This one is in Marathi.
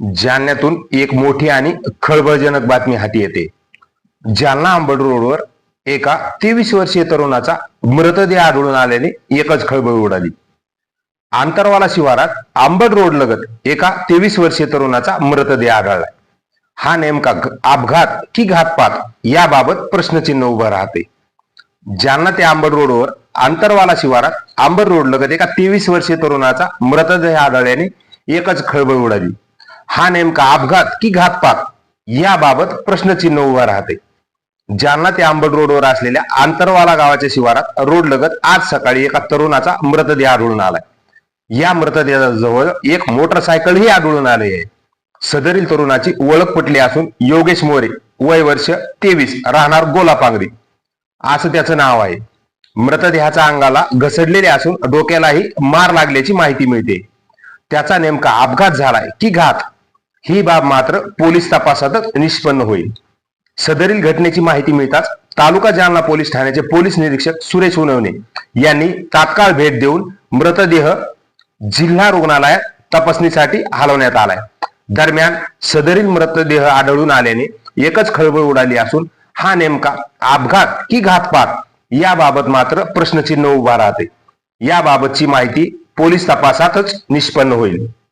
जालन्यातून एक मोठी आणि खळबळजनक बातमी हाती येते. जालना अंबड रोडवर एका 23 वर्षीय तरुणाचा मृतदेह आढळून आल्याने एकच खळबळ उडाली. आंतरवाला शिवारात अंबड रोड लगत एका 23 वर्षीय तरुणाचा मृतदेह आढळला. हा नेमका अपघात की घातपात याबाबत प्रश्नचिन्ह उभं राहते. जालना ते अंबड रोडवर आंतरवाला शिवारात अंबड रोड लगत एका 23 वर्षीय तरुणाचा मृतदेह आढळल्याने एकच खळबळ उडाली. हा नेमका अपघात की घातपात याबाबत प्रश्नचिन्ह उभं राहते. जालना ते अंबड रोडवर असलेल्या आंतरवाला गावाच्या शिवारात रोड लगत आज सकाळी एका तरुणाचा मृतदेह आढळून आलाय. या मृतदेहाजवळ एक मोटरसायकलही आढळून आली आहे. सदरील तरुणाची ओळख पटली असून योगेश मोरे, वय वर्ष 23, राहणार गोलापांगरी असं त्याचं नाव आहे. मृतदेहाच्या अंगाला घसडलेले असून डोक्यालाही मार लागल्याची माहिती मिळते. त्याचा नेमका अपघात झालाय की घात ही बाब मात्र पोलीस तपासातच निष्पन्न होईल. सदरील घटनेची माहिती मिळताच तालुका जालना पोलीस ठाण्याचे पोलीस निरीक्षक सुरेश उनवणे यांनी तात्काळ भेट देऊन मृतदेह जिल्हा रुग्णालयात तपासणीसाठी हलवण्यात आलाय. दरम्यान सदरील मृतदेह आढळून आल्याने एकच खळबळ उडाली असून हा नेमका अपघात की घातपात याबाबत मात्र प्रश्नचिन्ह उभा राहते. याबाबतची माहिती पोलीस तपासातच निष्पन्न होईल.